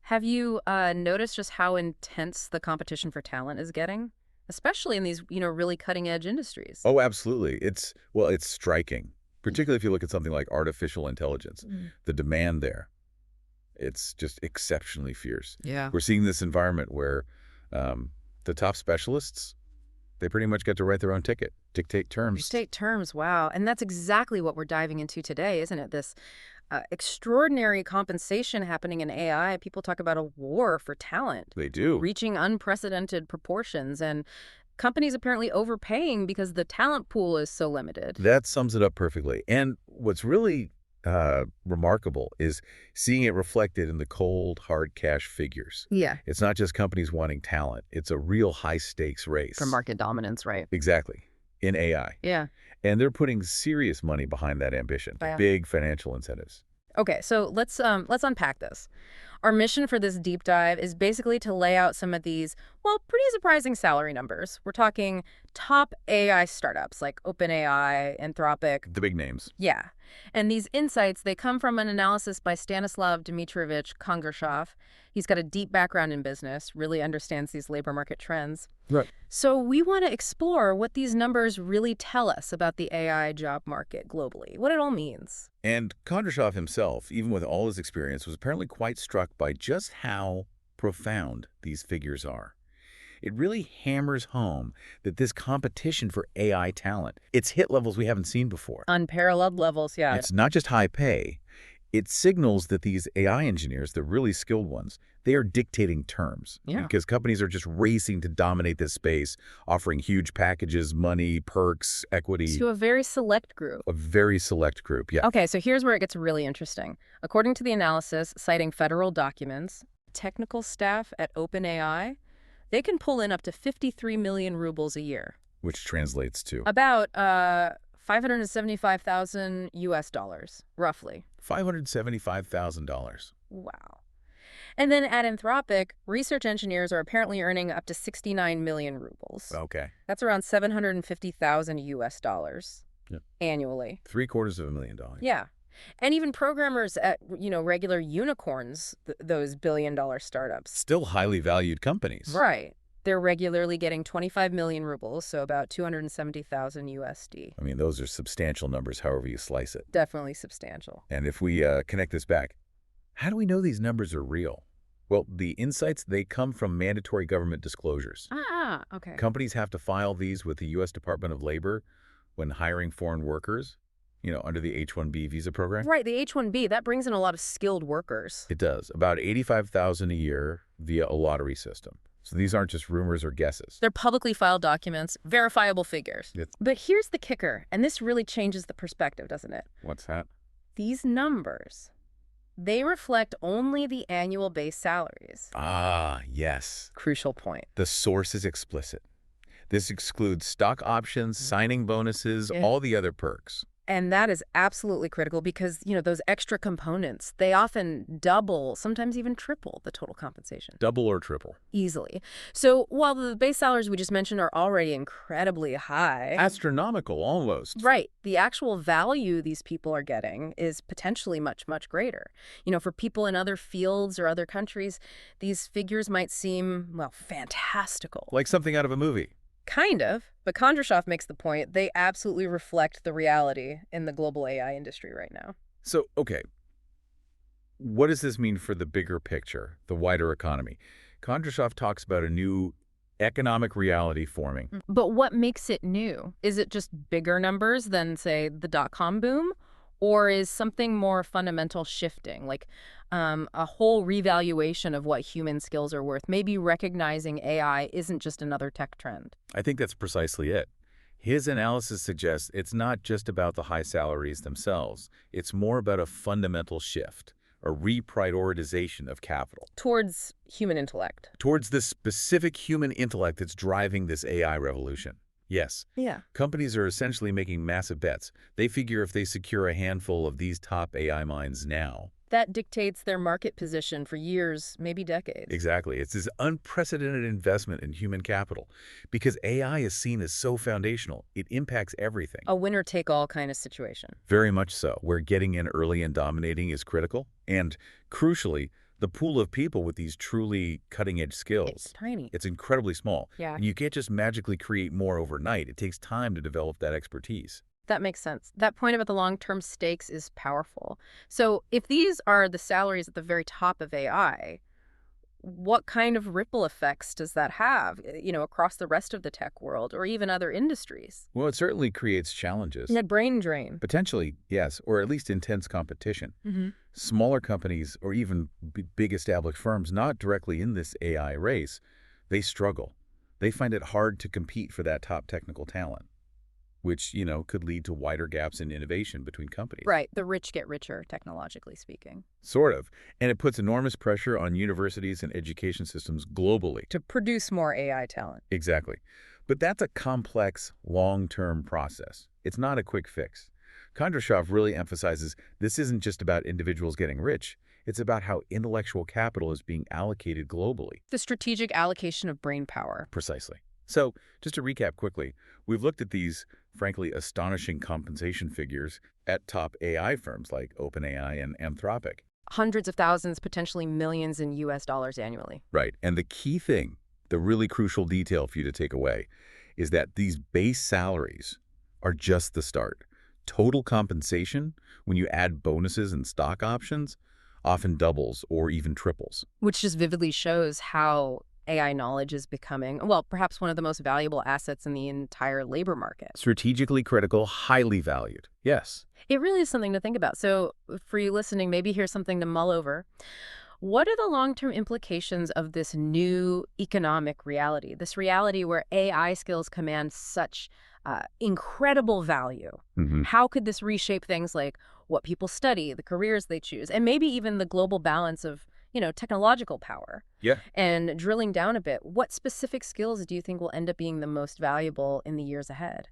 Have you noticed just how intense the competition for talent is getting? Especially in these, really cutting edge industries. Oh, absolutely. It's striking, particularly if you look at something like artificial intelligence. Mm. The demand there, it's just exceptionally fierce. Yeah. We're seeing this environment where the top specialists, they pretty much get to write their own ticket, dictate terms. State terms, wow. And that's exactly what we're diving into today, isn't it? This extraordinary compensation happening in AI. People talk about a war for talent. They do. Reaching unprecedented proportions, and companies apparently overpaying because the talent pool is so limited. That sums it up perfectly. And what's really remarkable is seeing it reflected in the cold, hard cash figures. Yeah. It's not just companies wanting talent. It's a real high-stakes race. For market dominance, right? Exactly. In AI. Yeah. And they're putting serious money behind that ambition. Yeah. Big financial incentives. Okay, so let's unpack this. Our mission for this deep dive is basically to lay out some of these, well, pretty surprising salary numbers. We're talking top AI startups like OpenAI, Anthropic. The big names. Yeah. And these insights, they come from an analysis by Stanislav Dmitриевич Kondrashov. He's got a deep background in business, really understands these labor market trends. Right. So we want to explore what these numbers really tell us about the AI job market globally, what it all means. And Kondrashov himself, even with all his experience, was apparently quite struck by just how profound these figures are. It really hammers home that this competition for AI talent, it's hit levels we haven't seen before. Unparalleled levels, yeah. It's not just high pay. It signals that these AI engineers, the really skilled ones, they are dictating terms. Yeah. Because companies are just racing to dominate this space, offering huge packages, money, perks, equity. To a very select group. A very select group, yeah. Okay, so here's where it gets really interesting. According to the analysis, citing federal documents, technical staff at OpenAI, they can pull in up to 53 million rubles a year. Which translates to? About 575,000 US dollars, roughly. $575,000. Wow. And then at Anthropic, research engineers are apparently earning up to 69 million rubles. Okay. That's around 750,000 US dollars Yep. annually. $750,000. Yeah. And even programmers at, regular unicorns, those billion-dollar startups. Still highly valued companies. Right. They're regularly getting 25 million rubles, so about 270,000 USD. I mean, those are substantial numbers, however you slice it. Definitely substantial. And if we connect this back, how do we know these numbers are real? Well, the insights, they come from mandatory government disclosures. Okay. Companies have to file these with the U.S. Department of Labor when hiring foreign workers, under the H-1B visa program. Right, the H-1B, that brings in a lot of skilled workers. It does. About $85,000 a year via a lottery system. So these aren't just rumors or guesses. They're publicly filed documents, verifiable figures. But here's the kicker, and this really changes the perspective, doesn't it? What's that? These numbers, they reflect only the annual base salaries. Ah, yes. Crucial point. The source is explicit. This excludes stock options, signing bonuses, all the other perks. And that is absolutely critical because, those extra components, they often double, sometimes even triple the total compensation. Double or triple. Easily. So while the base salaries we just mentioned are already incredibly high. Astronomical, almost. Right. The actual value these people are getting is potentially much, much greater. For people in other fields or other countries, these figures might seem, well, fantastical. Like something out of a movie. Kind of, but Kondrashov makes the point they absolutely reflect the reality in the global AI industry right now. So, okay, what does this mean for the bigger picture, the wider economy? Kondrashov talks about a new economic reality forming. But what makes it new? Is it just bigger numbers than, say, the dot-com boom? Or is something more fundamental shifting, like a whole revaluation of what human skills are worth, maybe recognizing AI isn't just another tech trend? I think that's precisely it. His analysis suggests it's not just about the high salaries themselves. It's more about a fundamental shift, a reprioritization of capital. Towards human intellect. Towards the specific human intellect that's driving this AI revolution. Yes. Yeah. Companies are essentially making massive bets. They figure if they secure a handful of these top AI minds now, that dictates their market position for years, maybe decades. Exactly. It's this unprecedented investment in human capital because AI is seen as so foundational. It impacts everything. A winner-take-all kind of situation. Very much so, where getting in early and dominating is critical. And crucially, The pool of people with these truly cutting-edge skills, It's tiny. it's incredibly small. Yeah. And you can't just magically create more overnight. It takes time to develop that expertise. That makes sense. That point about the long-term stakes is powerful. So if these are the salaries at the very top of AI, what kind of ripple effects does that have, across the rest of the tech world or even other industries? Well, it certainly creates challenges. That brain drain. Potentially, yes, or at least intense competition. Smaller companies or even big established firms not directly in this AI race, they struggle. They find it hard to compete for that top technical talent, which, could lead to wider gaps in innovation between companies. Right. The rich get richer, technologically speaking. Sort of. And it puts enormous pressure on universities and education systems globally. To produce more AI talent. Exactly. But that's a complex, long-term process. It's not a quick fix. Kondrashov really emphasizes this isn't just about individuals getting rich. It's about how intellectual capital is being allocated globally. The strategic allocation of brain power. Precisely. So, just to recap quickly, we've looked at these, frankly, astonishing compensation figures at top AI firms like OpenAI and Anthropic. Hundreds of thousands, potentially millions in US dollars annually. Right. And the key thing, the really crucial detail for you to take away, is that these base salaries are just the start. Total compensation, when you add bonuses and stock options, often doubles or even triples. Which just vividly shows how AI knowledge is becoming, well, perhaps one of the most valuable assets in the entire labor market. Strategically critical, highly valued. Yes. It really is something to think about. So for you listening, maybe here's something to mull over. What are the long-term implications of this new economic reality, this reality where AI skills command such incredible value? How could this reshape things like what people study, the careers they choose, and maybe even the global balance of technological power? Yeah. And drilling down a bit, what specific skills do you think will end up being the most valuable in the years ahead?